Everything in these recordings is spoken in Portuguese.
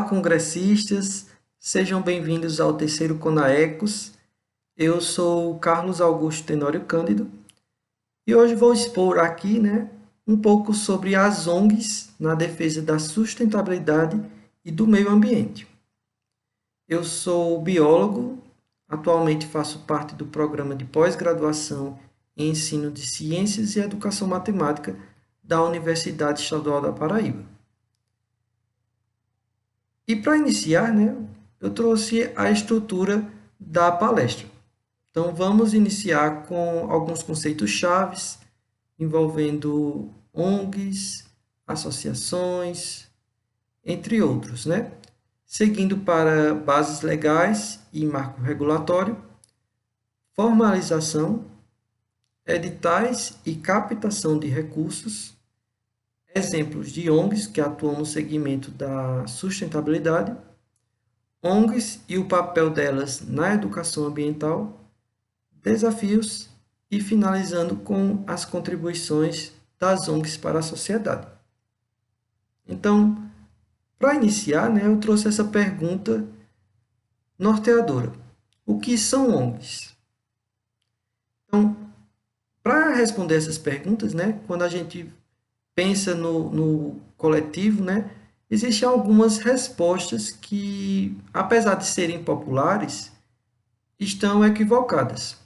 Olá, congressistas, sejam bem-vindos ao terceiro CONAECOS. Eu sou Carlos Augusto Tenório Cândido e hoje vou expor aqui, um pouco sobre as ONGs na defesa da sustentabilidade e do meio ambiente. Eu sou biólogo, atualmente faço parte do programa de pós-graduação em ensino de ciências e educação matemática da Universidade Estadual da Paraíba. E para iniciar, eu trouxe a estrutura da palestra. Então, vamos iniciar com alguns conceitos chaves envolvendo ONGs, associações, entre outros, Seguindo para bases legais e marco regulatório, formalização, editais e captação de recursos, exemplos de ONGs que atuam no segmento da sustentabilidade, ONGs e o papel delas na educação ambiental, desafios e finalizando com as contribuições das ONGs para a sociedade. Então, para iniciar, eu trouxe essa pergunta norteadora. O que são ONGs? Então, para responder essas perguntas, quando a gente pensa no coletivo, existem algumas respostas que, apesar de serem populares, estão equivocadas.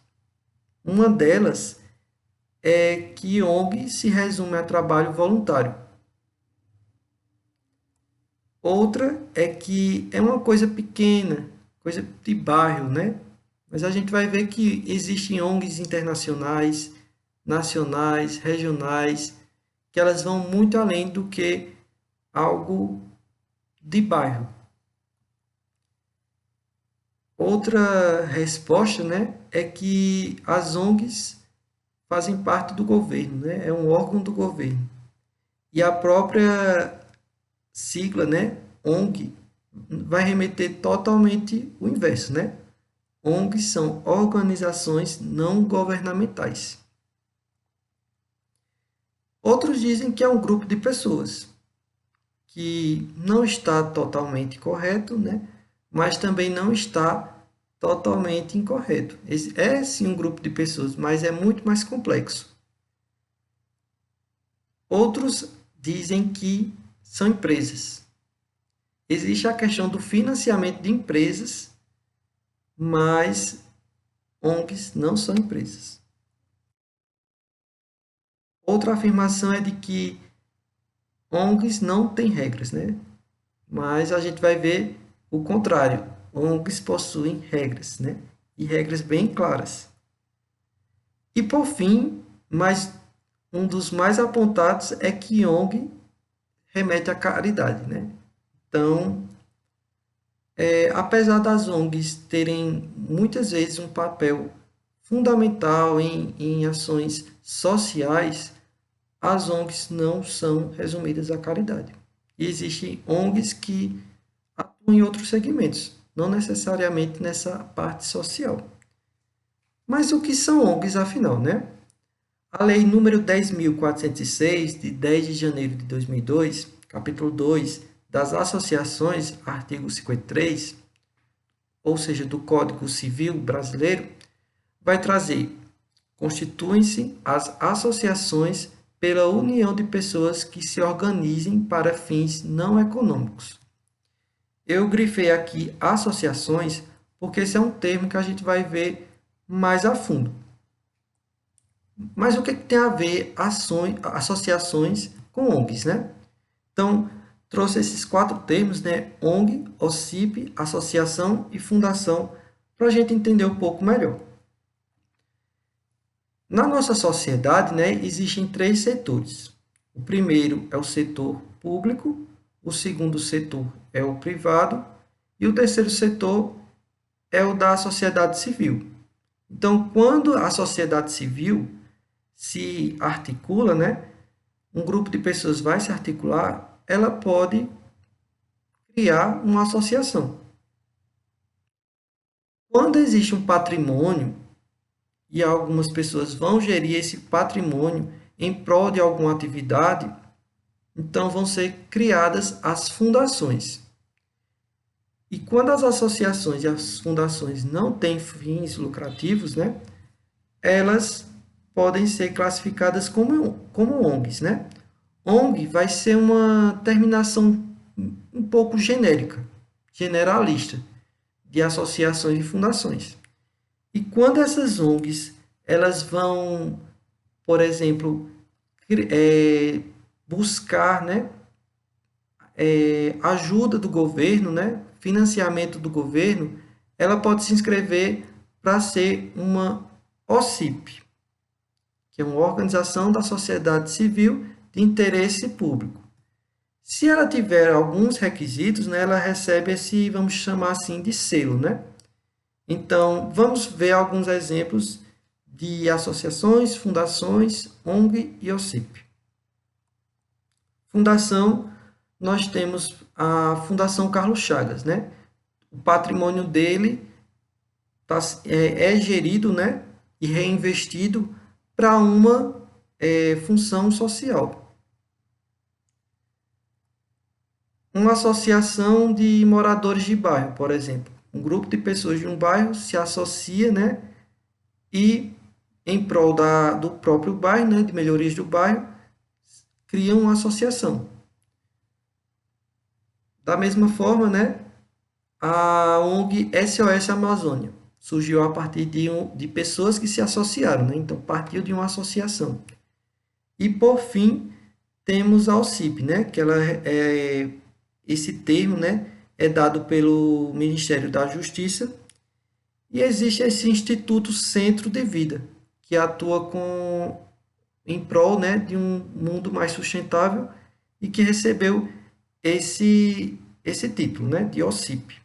Uma delas é que ONG se resume a trabalho voluntário. Outra é que é uma coisa pequena, coisa de bairro, Mas a gente vai ver que existem ONGs internacionais, nacionais, regionais, que elas vão muito além do que algo de bairro. Outra resposta, é que as ONGs fazem parte do governo, é um órgão do governo. E a própria sigla, ONG, vai remeter totalmente o inverso, ONGs são organizações não governamentais. Outros dizem que é um grupo de pessoas, que não está totalmente correto, mas também não está totalmente incorreto. É sim um grupo de pessoas, mas é muito mais complexo. Outros dizem que são empresas. Existe a questão do financiamento de empresas, mas ONGs não são empresas. Outra afirmação é de que ONGs não têm regras, Mas a gente vai ver o contrário. ONGs possuem regras, E regras bem claras. E por fim, mas um dos mais apontados é que ONG remete à caridade, Então, apesar das ONGs terem muitas vezes um papel fundamental em ações sociais, as ONGs não são resumidas à caridade. E existem ONGs que atuam em outros segmentos, não necessariamente nessa parte social. Mas o que são ONGs, afinal, A Lei número 10.406, de 10 de janeiro de 2002, capítulo 2 das associações, artigo 53, ou seja, do Código Civil brasileiro, vai trazer: constituem-se as associações pela união de pessoas que se organizem para fins não econômicos. Eu grifei aqui associações porque esse é um termo que a gente vai ver mais a fundo. Mas o que tem a ver associações com ONGs, Então, trouxe esses 4 termos, ONG, OCIP, associação e fundação, para a gente entender um pouco melhor. Na nossa sociedade, existem 3 setores. O primeiro é o setor público, o segundo setor é o privado e o terceiro setor é o da sociedade civil. Então, quando a sociedade civil se articula, um grupo de pessoas vai se articular, ela pode criar uma associação. Quando existe um patrimônio e algumas pessoas vão gerir esse patrimônio em prol de alguma atividade, então vão ser criadas as fundações. E quando as associações e as fundações não têm fins lucrativos, né, elas podem ser classificadas como ONGs, né? ONG vai ser uma terminação um pouco genérica, generalista, de associações e fundações. E quando essas ONGs elas vão, por exemplo, buscar, né, ajuda do governo, né, financiamento do governo, ela pode se inscrever para ser uma OCIP, que é uma organização da sociedade civil de interesse público. Se ela tiver alguns requisitos, né, ela recebe esse, vamos chamar assim, de selo, né? Então, vamos ver alguns exemplos de associações, fundações, ONG e OCIP. Fundação, nós temos a Fundação Carlos Chagas, né? O patrimônio dele é gerido, né, e reinvestido para uma função social. Uma associação de moradores de bairro, por exemplo. Um grupo de pessoas de um bairro se associa, né, e em prol do próprio bairro, né, de melhorias do bairro, criam uma associação. Da mesma forma, né, a ONG SOS Amazônia surgiu a partir de pessoas que se associaram, né? Então partiu de uma associação. E por fim, temos a OCIP, né, que esse termo, né, é dado pelo Ministério da Justiça, e existe esse Instituto Centro de Vida, que atua em prol, né, de um mundo mais sustentável e que recebeu esse título, né, de OCIP.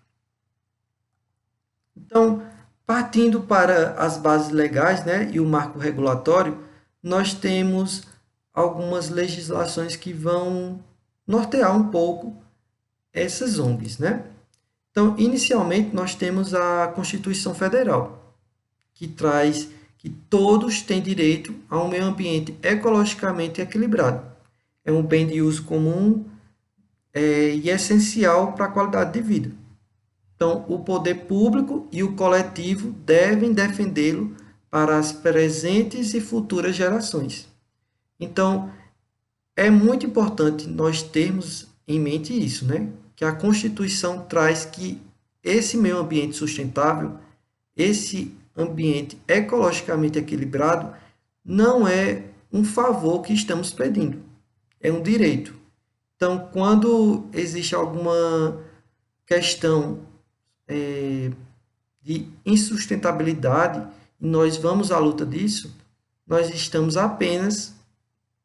Então, partindo para as bases legais, né, e o marco regulatório, nós temos algumas legislações que vão nortear um pouco essas ONGs, né? Então, inicialmente, nós temos a Constituição Federal, que traz que todos têm direito a um meio ambiente ecologicamente equilibrado. É um bem de uso comum e essencial para a qualidade de vida. Então, o poder público e o coletivo devem defendê-lo para as presentes e futuras gerações. Então, é muito importante nós termos em mente isso, né? Que a Constituição traz que esse meio ambiente sustentável, esse ambiente ecologicamente equilibrado, não é um favor que estamos pedindo, é um direito. Então, quando existe alguma questão de insustentabilidade e nós vamos à luta disso, nós estamos apenas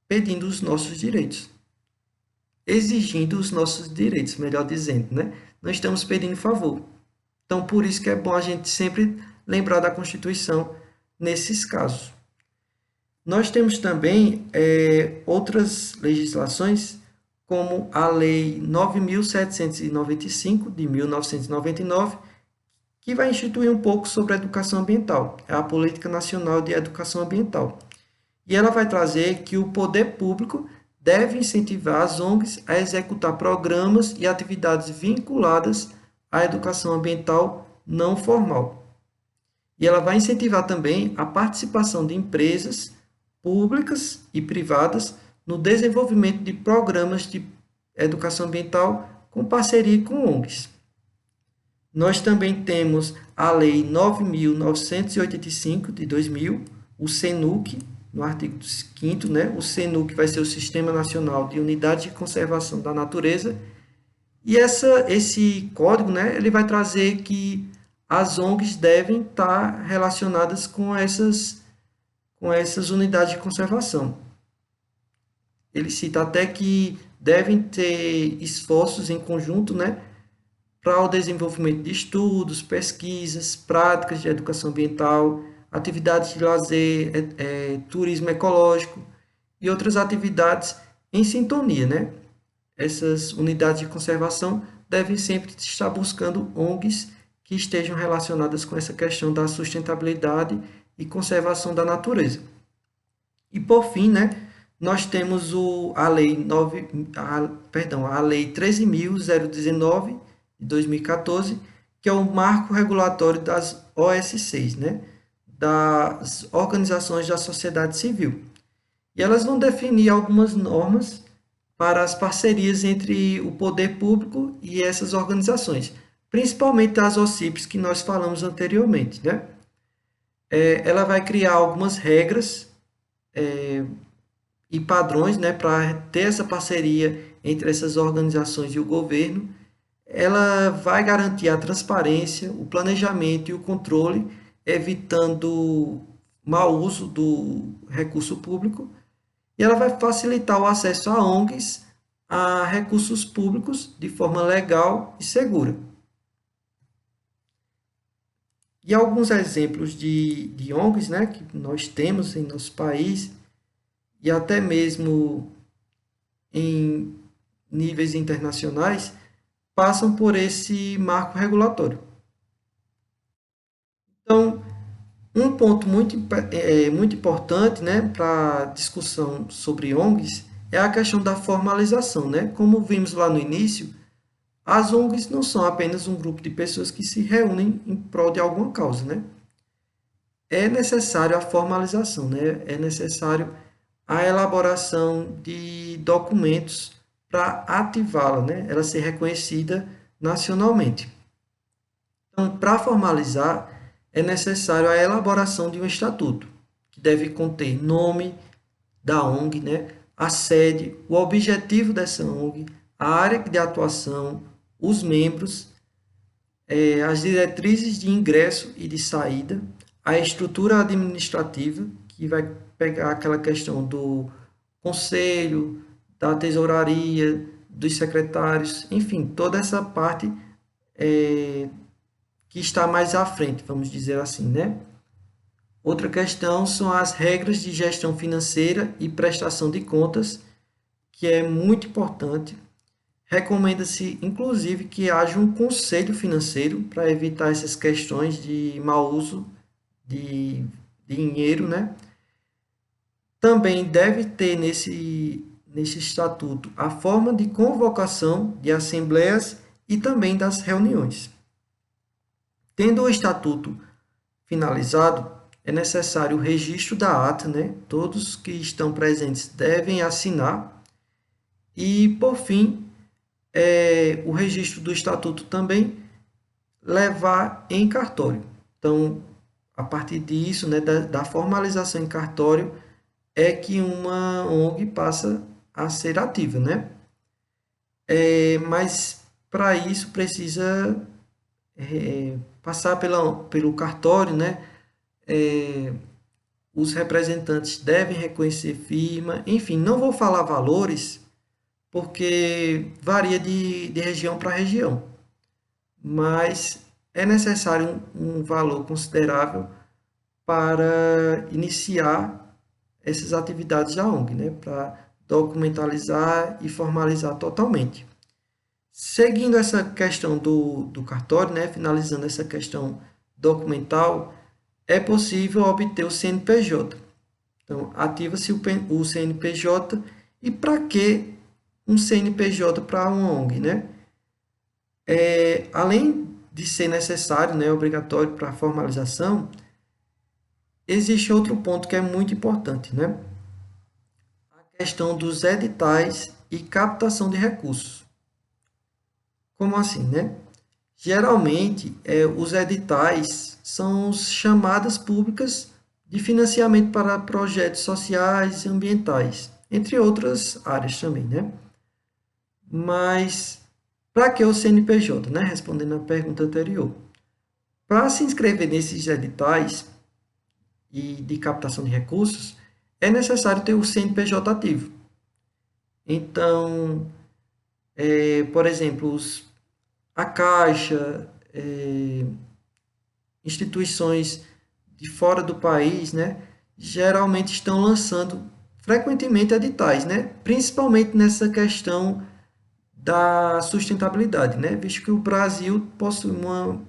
pedindo os nossos direitos, exigindo os nossos direitos, melhor dizendo, né? Não estamos pedindo favor. Então, por isso que é bom a gente sempre lembrar da Constituição nesses casos. Nós temos também outras legislações, como a Lei 9.795, de 1999, que vai instituir um pouco sobre a educação ambiental, é a Política Nacional de Educação Ambiental. E ela vai trazer que o poder público deve incentivar as ONGs a executar programas e atividades vinculadas à educação ambiental não formal. E ela vai incentivar também a participação de empresas públicas e privadas no desenvolvimento de programas de educação ambiental com parceria com ONGs. Nós também temos a Lei 9.985 de 2000, o SENUC, no artigo 5º, né? O SENUC vai ser o Sistema Nacional de Unidades de Conservação da Natureza. E esse código, né, ele vai trazer que as ONGs devem estar relacionadas com essas unidades de conservação. Ele cita até que devem ter esforços em conjunto, né, para o desenvolvimento de estudos, pesquisas, práticas de educação ambiental, atividades de lazer, turismo ecológico e outras atividades em sintonia, né? Essas unidades de conservação devem sempre estar buscando ONGs que estejam relacionadas com essa questão da sustentabilidade e conservação da natureza. E por fim, né, nós temos a Lei 13.019 de 2014, que é o Marco Regulatório das OSCs, né? Das Organizações da Sociedade Civil. E elas vão definir algumas normas para as parcerias entre o poder público e essas organizações, principalmente as OCIPs que nós falamos anteriormente, né? Ela vai criar algumas regras e padrões, né, para ter essa parceria entre essas organizações e o governo. Ela vai garantir a transparência, o planejamento e o controle, evitando mau uso do recurso público. E ela vai facilitar o acesso a ONGs a recursos públicos de forma legal e segura. E alguns exemplos de ONGs, né, que nós temos em nosso país e até mesmo em níveis internacionais, passam por esse marco regulatório. Então, um ponto muito importante, né, para a discussão sobre ONGs é a questão da formalização, né? Como vimos lá no início, as ONGs não são apenas um grupo de pessoas que se reúnem em prol de alguma causa, né? É necessário a formalização, né? É necessário a elaboração de documentos para ativá-la, né? Ela ser reconhecida nacionalmente. Então, para formalizar, é necessário a elaboração de um estatuto, que deve conter nome da ONG, né? A sede, o objetivo dessa ONG, a área de atuação, os membros, as diretrizes de ingresso e de saída, a estrutura administrativa, que vai pegar aquela questão do conselho, da tesouraria, dos secretários, enfim, toda essa parte que está mais à frente, vamos dizer assim, né? Outra questão são as regras de gestão financeira e prestação de contas, que é muito importante. Recomenda-se, inclusive, que haja um conselho financeiro para evitar essas questões de mau uso de dinheiro, né? Também deve ter nesse estatuto a forma de convocação de assembleias e também das reuniões. Tendo o estatuto finalizado, é necessário o registro da ata, né? Todos que estão presentes devem assinar. E, por fim, o registro do estatuto também levar em cartório. Então, a partir disso, né, da formalização em cartório, é que uma ONG passa a ser ativa, né? Mas para isso precisa passar pelo cartório, né? Os representantes devem reconhecer firma, enfim, não vou falar valores, porque varia de região para região, mas é necessário um valor considerável para iniciar essas atividades da ONG, né? Para documentalizar e formalizar totalmente. Seguindo essa questão do cartório, né? Finalizando essa questão documental, é possível obter o CNPJ. Então, ativa-se o CNPJ. E para que um CNPJ para uma ONG, né? Além de ser necessário, né, obrigatório para a formalização, existe outro ponto que é muito importante, né? A questão dos editais e captação de recursos. Como assim, né? Geralmente, os editais são chamadas públicas de financiamento para projetos sociais e ambientais, entre outras áreas também, né? Mas para que o CNPJ, né? Respondendo a pergunta anterior. Para se inscrever nesses editais e de captação de recursos, é necessário ter o CNPJ ativo. Então, por exemplo, a Caixa, instituições de fora do país, né, geralmente estão lançando frequentemente editais, né, principalmente nessa questão da sustentabilidade, né, visto que o Brasil possui uma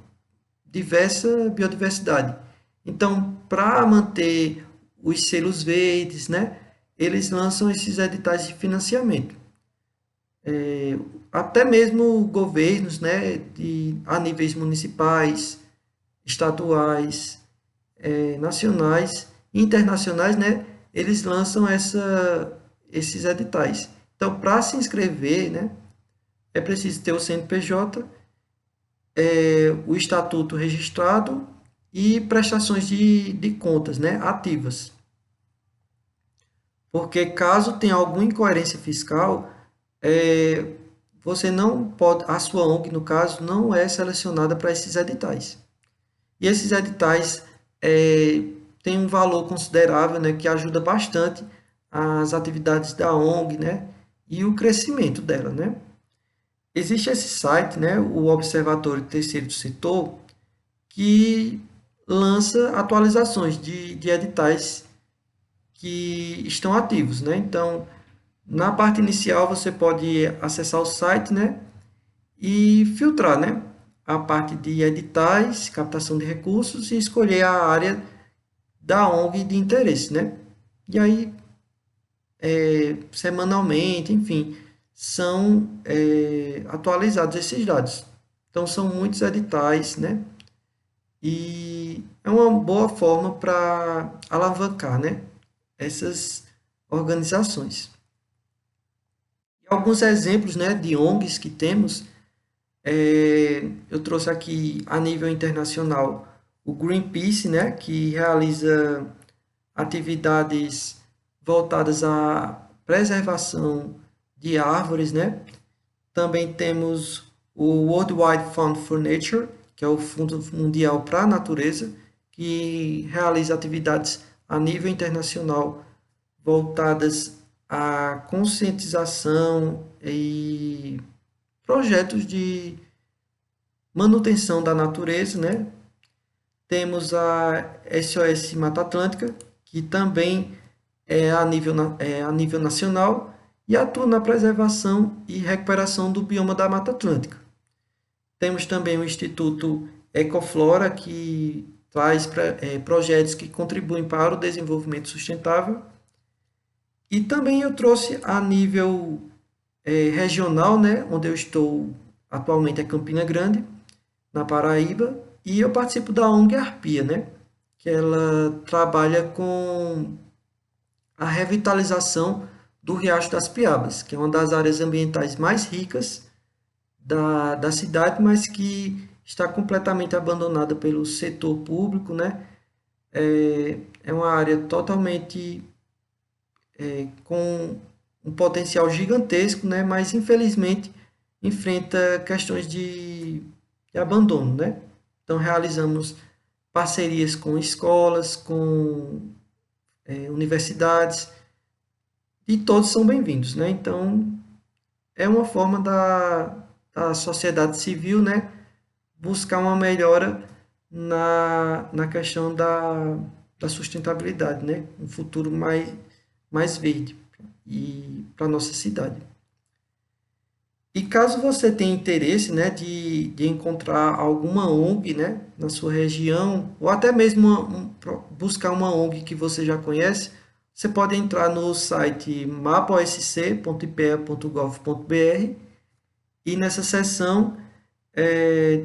diversa biodiversidade. Então, para manter os selos verdes, né, eles lançam esses editais de financiamento. até mesmo governos, né, a níveis municipais, estaduais, nacionais, internacionais, né, eles lançam esses editais. Então, para se inscrever, né, é preciso ter o CNPJ, o estatuto registrado e prestações de contas, né, ativas. Porque caso tenha alguma incoerência fiscal, é, você não pode, a sua ONG, no caso, não é selecionada para esses editais. E esses editais têm um valor considerável, né, que ajuda bastante as atividades da ONG, né, e o crescimento dela, né. Existe esse site, né, o Observatório Terceiro do Setor, que lança atualizações de editais que estão ativos, né. Então, na parte inicial você pode acessar o site, né, e filtrar, né, a parte de editais, captação de recursos e escolher a área da ONG de interesse, né? E aí, semanalmente, enfim, são atualizados esses dados. Então, são muitos editais, né? E é uma boa forma para alavancar, né? Essas organizações. E alguns exemplos, né, de ONGs que temos, eu trouxe aqui a nível internacional o Greenpeace, né, que realiza atividades voltadas à preservação de árvores, né? Também temos o World Wide Fund for Nature, que é o Fundo Mundial para a Natureza, que realiza atividades a nível internacional voltadas à conscientização e projetos de manutenção da natureza, né? Temos a SOS Mata Atlântica, que também é a nível nacional e atua na preservação e recuperação do bioma da Mata Atlântica. Temos também o Instituto Ecoflora, que traz projetos que contribuem para o desenvolvimento sustentável. E também eu trouxe a nível regional, né, onde eu estou atualmente é Campina Grande, na Paraíba, e eu participo da ONG Arpia, né, que ela trabalha com a revitalização do Riacho das Piabas, que é uma das áreas ambientais mais ricas da cidade, mas que está completamente abandonada pelo setor público, né? É uma área totalmente com um potencial gigantesco, né? Mas infelizmente enfrenta questões de abandono, né? Então realizamos parcerias com escolas, com universidades, e todos são bem-vindos, né? Então, é uma forma da sociedade civil, né, buscar uma melhora na questão da sustentabilidade, né? Um futuro mais verde e para a nossa cidade. E caso você tenha interesse, né, de encontrar alguma ONG, né, na sua região, ou até mesmo buscar uma ONG que você já conhece, você pode entrar no site mapaosc.ipea.gov.br e nessa seção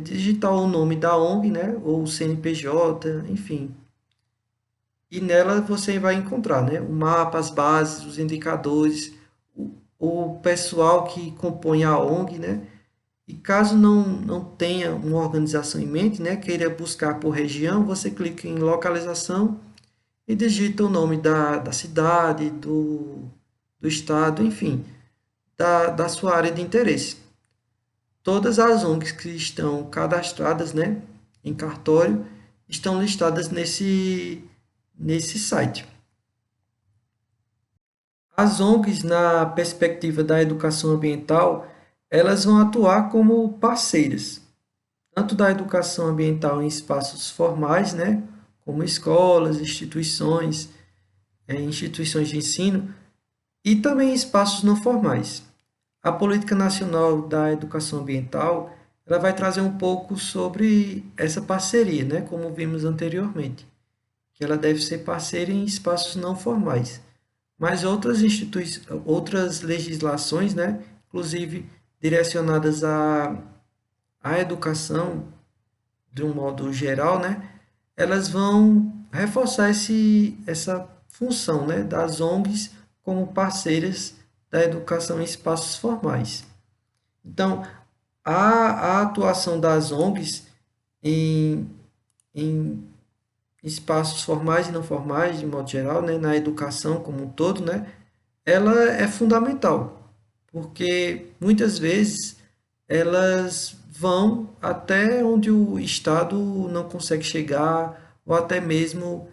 digitar o nome da ONG, né, ou o CNPJ, enfim. E nela você vai encontrar, né, o mapa, as bases, os indicadores, o pessoal que compõe a ONG, né? E caso não tenha uma organização em mente, né, queira buscar por região, você clica em localização e digita o nome da cidade, do estado, enfim, da sua área de interesse. Todas as ONGs que estão cadastradas, né, em cartório estão listadas nesse site. As ONGs, na perspectiva da educação ambiental, elas vão atuar como parceiras, tanto da educação ambiental em espaços formais, né, como escolas, instituições de ensino, e também em espaços não formais. A Política Nacional da Educação Ambiental, ela vai trazer um pouco sobre essa parceria, né, como vimos anteriormente, que ela deve ser parceira em espaços não formais. Mas outras legislações, né, inclusive direcionadas à educação de um modo geral, né? Elas vão reforçar essa função, né, das ONGs como parceiras da educação em espaços formais. Então, a atuação das ONGs em, em espaços formais e não formais, de modo geral, né, na educação como um todo, né, ela é fundamental, porque muitas vezes elas vão até onde o Estado não consegue chegar, ou até mesmo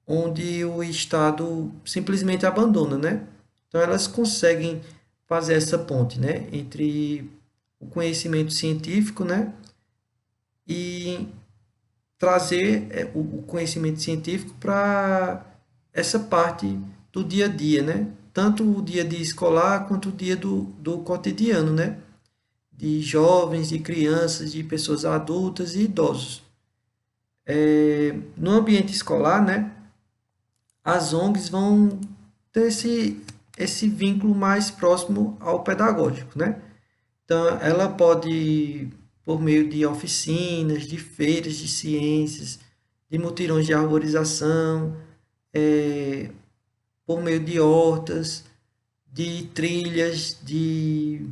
onde o Estado simplesmente abandona, né? Então elas conseguem fazer essa ponte, né, entre o conhecimento científico, né, e trazer o conhecimento científico para essa parte do dia a dia, né? Tanto o dia a dia escolar quanto o dia do cotidiano, né? De jovens, de crianças, de pessoas adultas e idosos. No ambiente escolar, né? As ONGs vão ter esse vínculo mais próximo ao pedagógico, né? Então, ela pode, por meio de oficinas, de feiras de ciências, de mutirões de arborização, por meio de hortas, de trilhas, de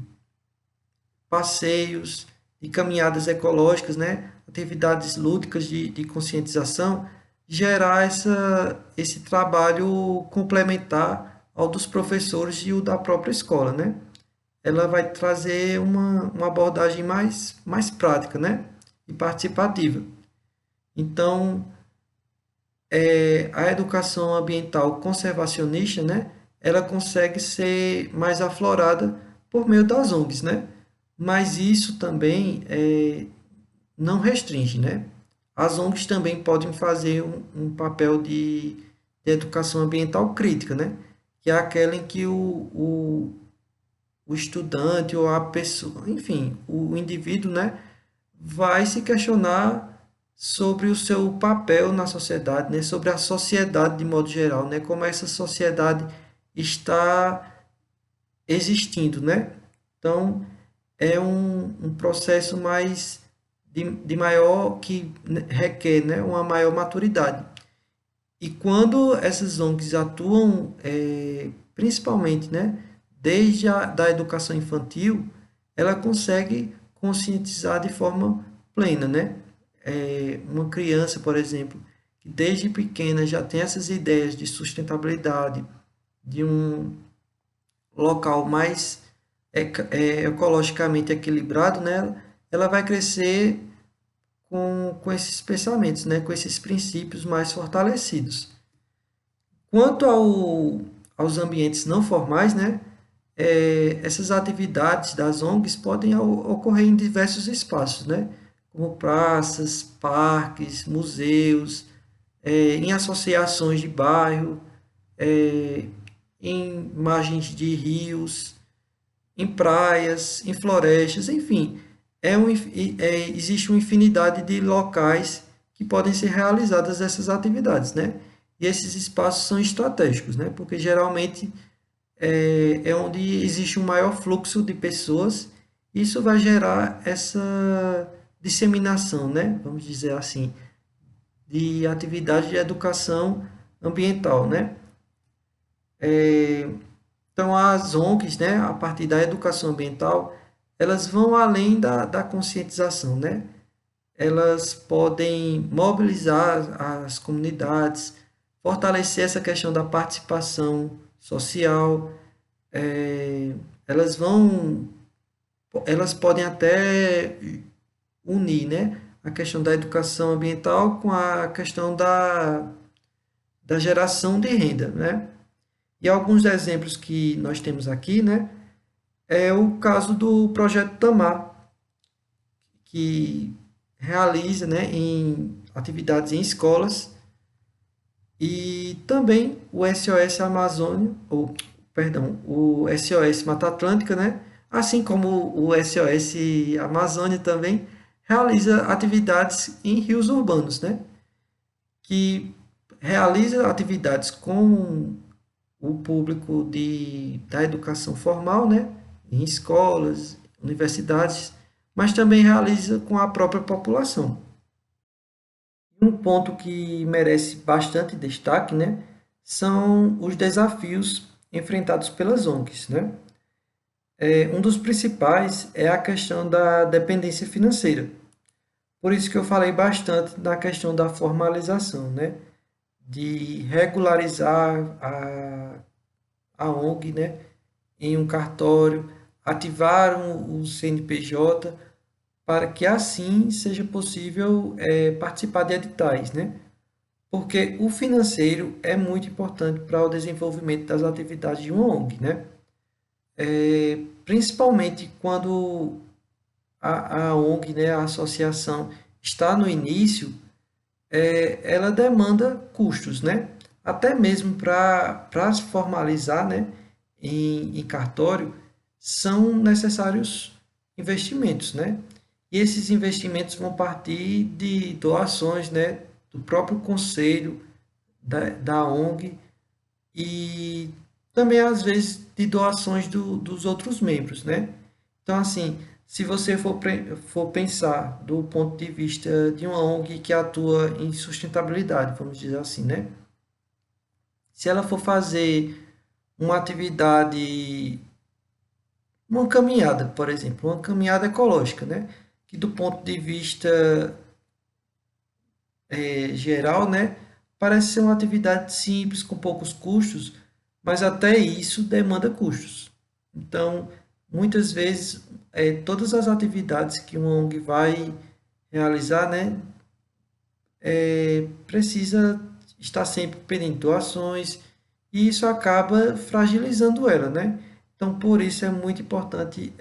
passeios, de caminhadas ecológicas, né? Atividades lúdicas de conscientização, gerar esse trabalho complementar ao dos professores e o da própria escola, né? Ela vai trazer uma abordagem mais prática, né? E participativa. Então, a educação ambiental conservacionista, né? Ela consegue ser mais aflorada por meio das ONGs, né? Mas isso também não restringe, né? As ONGs também podem fazer um papel de educação ambiental crítica, né? Que é aquela em que o estudante ou a pessoa, enfim, o indivíduo, né, vai se questionar sobre o seu papel na sociedade, né, sobre a sociedade de modo geral, né, como essa sociedade está existindo, né? Então, é um processo mais de maior que requer, né, uma maior maturidade. E quando essas ONGs atuam, principalmente, né, desde a da educação infantil, ela consegue conscientizar de forma plena, né? Uma criança, por exemplo, que desde pequena já tem essas ideias de sustentabilidade, de um local mais ecologicamente equilibrado, né? Ela vai crescer com esses pensamentos, né? Com esses princípios mais fortalecidos. Quanto aos ambientes não formais, né? Essas atividades das ONGs podem ocorrer em diversos espaços, né? Como praças, parques, museus, em associações de bairro, é, em margens de rios, em praias, em florestas, enfim, existe uma infinidade de locais que podem ser realizadas essas atividades, né? E esses espaços são estratégicos, né? Porque geralmente é onde existe um maior fluxo de pessoas. Isso vai gerar essa disseminação, né? Vamos dizer assim, de atividade de educação ambiental, né? Então, as ONGs, né, a partir da educação ambiental, elas vão além da conscientização, né? Elas podem mobilizar as comunidades, fortalecer essa questão da participação social, é, elas vão, elas podem até unir, né, a questão da educação ambiental com a questão da geração de renda, né? E alguns exemplos que nós temos aqui, né, é o caso do projeto Tamar, que realiza, né, em atividades em escolas, e também o SOS Amazônia, ou, perdão, o SOS Mata Atlântica, né, assim como o SOS Amazônia também realiza atividades em rios urbanos, né, que realiza atividades com o público da educação formal, né, em escolas, universidades, mas também realiza com a própria população. Um ponto que merece bastante destaque, né, são os desafios enfrentados pelas ONGs, né? Um dos principais é a questão da dependência financeira. Por isso que eu falei bastante na questão da formalização, né? De regularizar a ONG, né? Em um cartório, ativar o CNPJ para que assim seja possível participar de editais, né? Porque o financeiro é muito importante para o desenvolvimento das atividades de uma ONG, né? Principalmente quando a ONG, né, a associação, está no início, ela demanda custos, né? Até mesmo para se formalizar, né, em cartório, são necessários investimentos, né? E esses investimentos vão partir de doações, né, do próprio conselho da ONG e também às vezes de doações dos outros membros, né? Então, assim, se você for pensar do ponto de vista de uma ONG que atua em sustentabilidade, vamos dizer assim, né? Se ela for fazer uma atividade, uma caminhada, por exemplo, uma caminhada ecológica, né? Que do ponto de vista geral, né? Parece ser uma atividade simples, com poucos custos, mas até isso demanda custos. Então, muitas vezes, todas as atividades que uma ONG vai realizar, né, precisa estar sempre pendente de doações e isso acaba fragilizando ela, né? Então, por isso é muito importante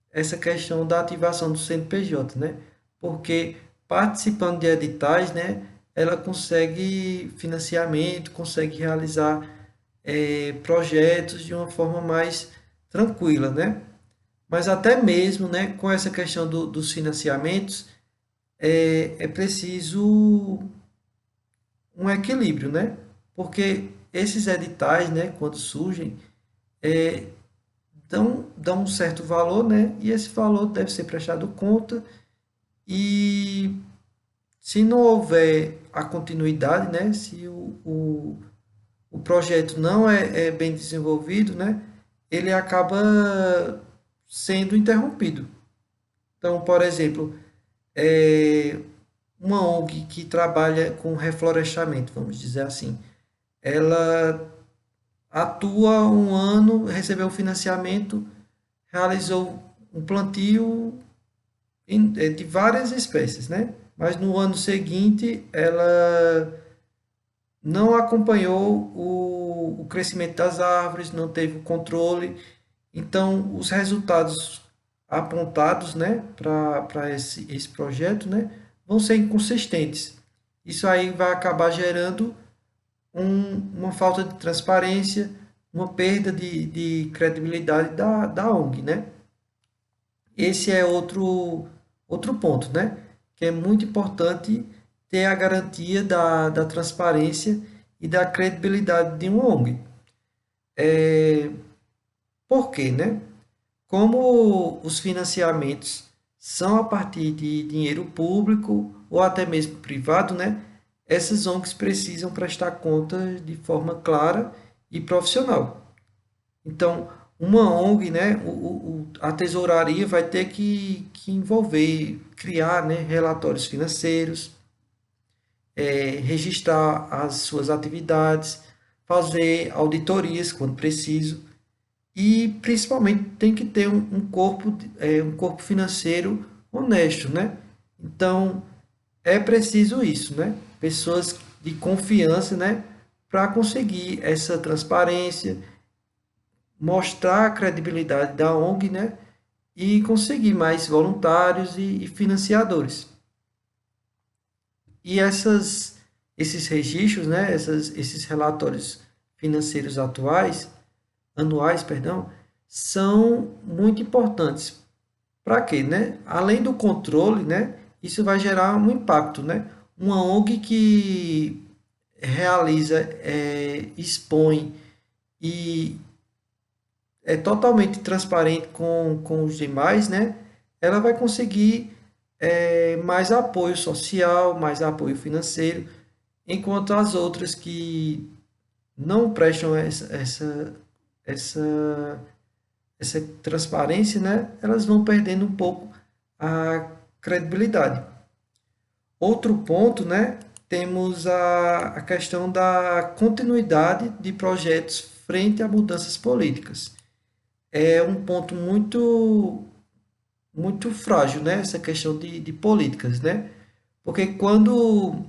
essa questão da ativação do CNPJ, né? Porque participando de editais, né, ela consegue financiamento, consegue realizar projetos de uma forma mais tranquila, né? Mas até mesmo, né, com essa questão dos financiamentos, é preciso um equilíbrio, né? Porque esses editais, né, quando surgem, dão um certo valor, né? E esse valor deve ser prestado conta e se não houver a continuidade, né? Se o projeto não é bem desenvolvido, né? Ele acaba sendo interrompido. Então, por exemplo, uma ONG que trabalha com reflorestamento, vamos dizer assim, ela atua um ano, recebeu financiamento, realizou um plantio de várias espécies, né? Mas no ano seguinte ela não acompanhou o crescimento das árvores, não teve o controle. Então, os resultados apontados, né, para esse projeto, né, vão ser inconsistentes. Isso aí vai acabar gerando uma falta de transparência, uma perda de credibilidade da ONG, né? Esse é outro ponto, né? Que é muito importante ter a garantia da transparência e da credibilidade de uma ONG. Por quê, né? Como os financiamentos são a partir de dinheiro público ou até mesmo privado, né? Essas ONGs precisam prestar contas de forma clara e profissional. Então, uma ONG, né, a tesouraria vai ter que envolver, criar, né, relatórios financeiros, registrar as suas atividades, fazer auditorias quando preciso e principalmente tem que ter um corpo financeiro honesto, né? Então é preciso isso, né? Pessoas de confiança, né? Para conseguir essa transparência, mostrar a credibilidade da ONG, né? E conseguir mais voluntários e financiadores. E esses registros, né? Esses relatórios financeiros anuais, perdão, são muito importantes. Para quê, né? Além do controle, né? Isso vai gerar um impacto, né? Uma ONG que realiza, expõe e é totalmente transparente com os demais, né? Ela vai conseguir mais apoio social, mais apoio financeiro, enquanto as outras que não prestam essa, essa transparência, né? Elas vão perdendo um pouco a credibilidade. Outro ponto, né? Temos a questão da continuidade de projetos frente a mudanças políticas. É um ponto muito frágil, né? Essa questão de políticas, né? Porque quando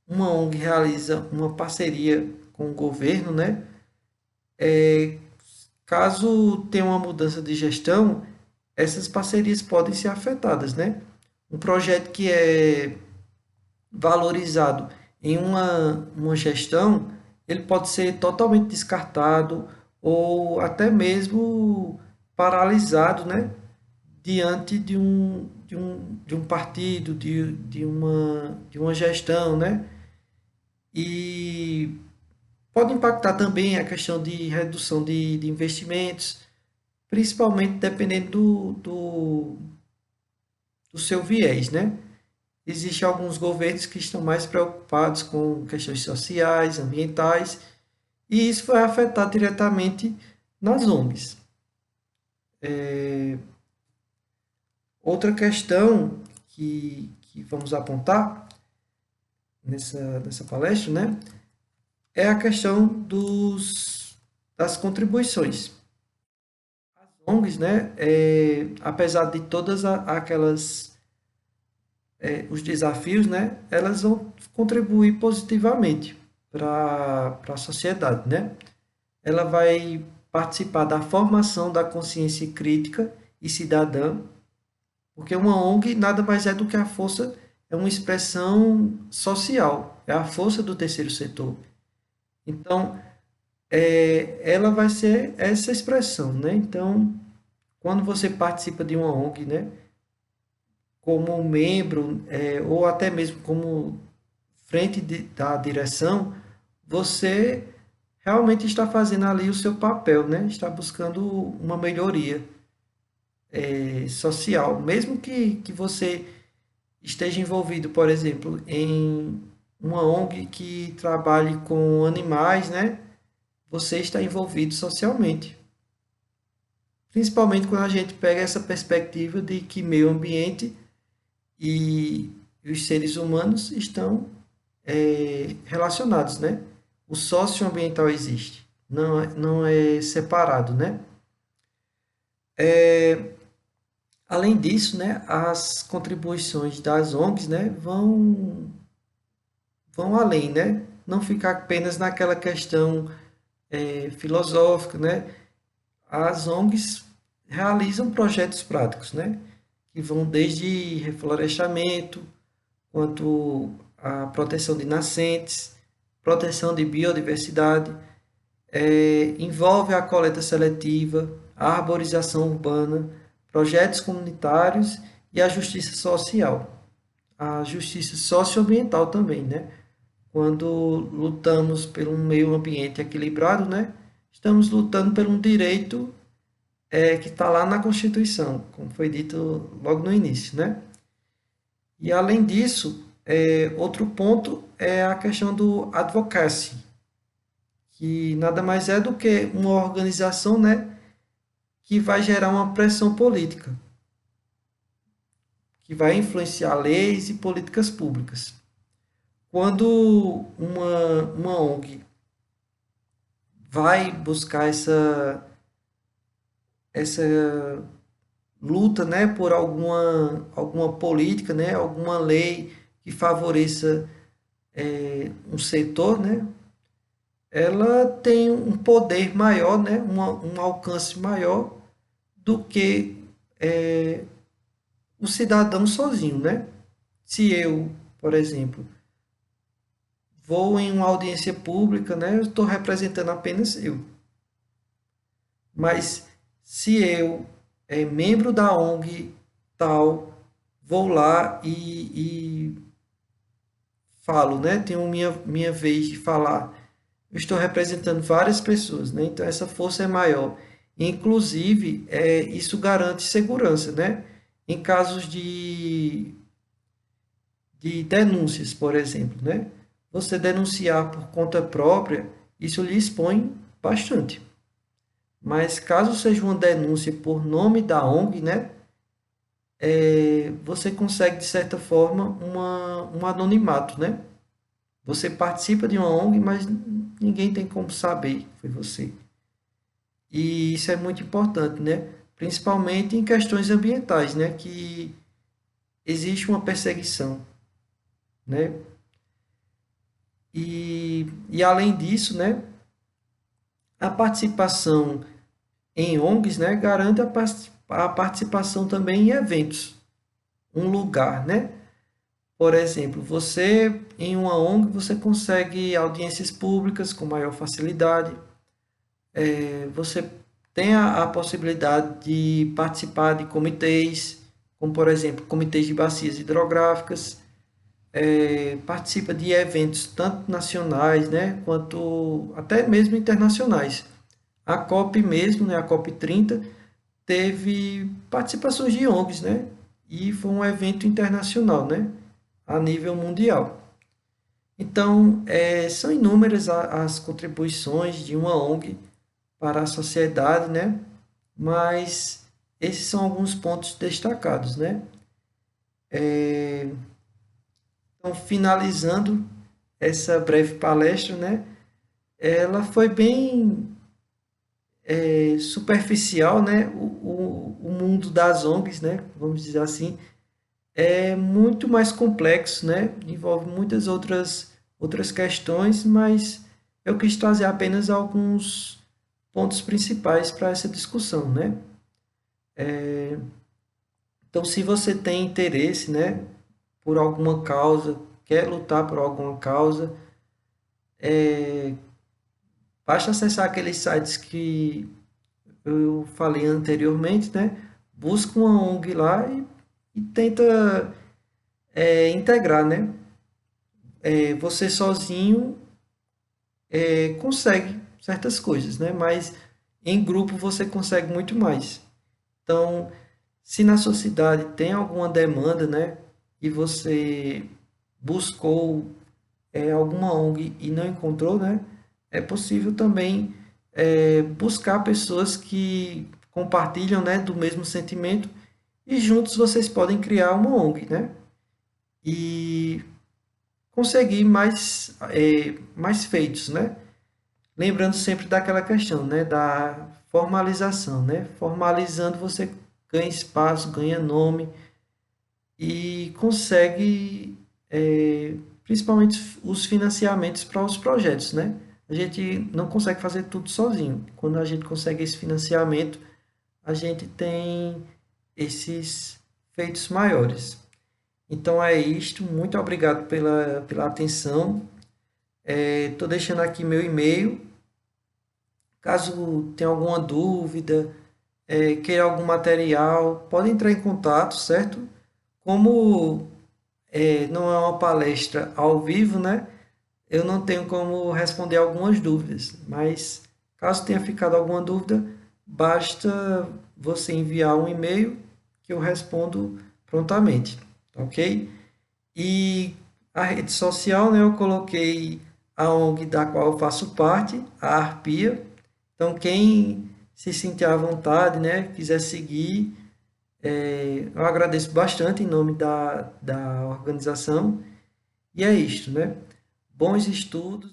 uma ONG realiza uma parceria com o governo, né? Caso tenha uma mudança de gestão, essas parcerias podem ser afetadas, né? Um projeto que é valorizado em uma gestão, ele pode ser totalmente descartado ou até mesmo paralisado, né? Diante de um partido, de uma gestão, né? E pode impactar também a questão de redução de investimentos, principalmente dependendo do seu viés, né? Existem alguns governos que estão mais preocupados com questões sociais, ambientais, e isso vai afetar diretamente nas ONGs. Outra questão que vamos apontar nessa palestra, né, é a questão das contribuições. As ONGs, né, apesar de todas aquelas os desafios, né, elas vão contribuir positivamente para a sociedade, né? Ela vai participar da formação da consciência crítica e cidadã, porque uma ONG nada mais é do que a força, é uma expressão social, é a força do terceiro setor. Então, ela vai ser essa expressão, né? Então, quando você participa de uma ONG, né, como membro, ou até mesmo como frente da direção, você realmente está fazendo ali o seu papel, né? Está buscando uma melhoria social. Mesmo que você esteja envolvido, por exemplo, em uma ONG que trabalhe com animais, né? Você está envolvido socialmente. Principalmente quando a gente pega essa perspectiva de que meio ambiente e os seres humanos estão relacionados, né? O socioambiental existe, não é separado, né? Além disso, né, as contribuições das ONGs, né, vão além, né? Não ficar apenas naquela questão filosófica, né? As ONGs realizam projetos práticos, né? Que vão desde reflorestamento, quanto a proteção de nascentes, proteção de biodiversidade, envolve a coleta seletiva, a arborização urbana, projetos comunitários e a justiça social. A justiça socioambiental também, né? Quando lutamos por um meio ambiente equilibrado, né? Estamos lutando por um direito que está lá na Constituição, como foi dito logo no início, né? E além disso, outro ponto é a questão do advocacy, que nada mais é do que uma organização, né, que vai gerar uma pressão política, que vai influenciar leis e políticas públicas. Quando uma ONG vai buscar essa luta, né, por alguma política, né, alguma lei que favoreça um setor, né, ela tem um poder maior, né, um alcance maior do que o cidadão sozinho, né? Se eu, por exemplo, vou em uma audiência pública, né, eu estou representando apenas eu. Mas se eu, membro da ONG tal, vou lá e falo, né, tenho minha vez de falar, eu estou representando várias pessoas, né? Então essa força é maior. Inclusive, isso garante segurança, né? Em casos de denúncias, por exemplo, né? Você denunciar por conta própria, isso lhe expõe bastante. Mas caso seja uma denúncia por nome da ONG, né? Você consegue, de certa forma, um anonimato, né? Você participa de uma ONG, mas ninguém tem como saber que foi você. E isso é muito importante, né? Principalmente em questões ambientais, né? Que existe uma perseguição, né? E além disso, né? A participação em ONGs, né? Garante a participação também em eventos. Um lugar, né? Por exemplo, você em uma ONG você consegue audiências públicas com maior facilidade. Você tem a possibilidade de participar de comitês, como por exemplo, comitês de bacias hidrográficas, participa de eventos tanto nacionais, né, quanto até mesmo internacionais. A COP mesmo, né, a COP 30, teve participações de ONGs, né, e foi um evento internacional, né, a nível mundial. Então, são inúmeras as contribuições de uma ONG para a sociedade, né? Mas esses são alguns pontos destacados, né? Então, finalizando essa breve palestra, né? Ela foi bem superficial, né? O mundo das ONGs, né? Vamos dizer assim, é muito mais complexo, né? Envolve muitas outras questões, mas eu quis trazer apenas alguns pontos principais para essa discussão, né? Então, se você tem interesse, né, por alguma causa, quer lutar por alguma causa, basta acessar aqueles sites que eu falei anteriormente, né? Busca uma ONG lá e tenta integrar, né? Você sozinho consegue certas coisas, né? Mas em grupo você consegue muito mais. Então, se na sua cidade tem alguma demanda, né? E você buscou alguma ONG e não encontrou, né? É possível também buscar pessoas que compartilham, né, do mesmo sentimento e juntos vocês podem criar uma ONG, né? E conseguir mais feitos, né? Lembrando sempre daquela questão, né, da formalização, né? Formalizando você ganha espaço, ganha nome e consegue principalmente os financiamentos para os projetos, né? A gente não consegue fazer tudo sozinho. Quando a gente consegue esse financiamento, a gente tem esses feitos maiores. Então é isto. Muito obrigado pela atenção. Estou deixando aqui meu e-mail. Caso tenha alguma dúvida, queira algum material, pode entrar em contato, certo? Como não é uma palestra ao vivo, né? Eu não tenho como responder algumas dúvidas, mas caso tenha ficado alguma dúvida, basta você enviar um e-mail que eu respondo prontamente, ok? E a rede social, né, eu coloquei a ONG da qual eu faço parte, a Arpia. Então, quem se sentir à vontade, né, quiser seguir, eu agradeço bastante em nome da organização. E é isto, né? Bons estudos.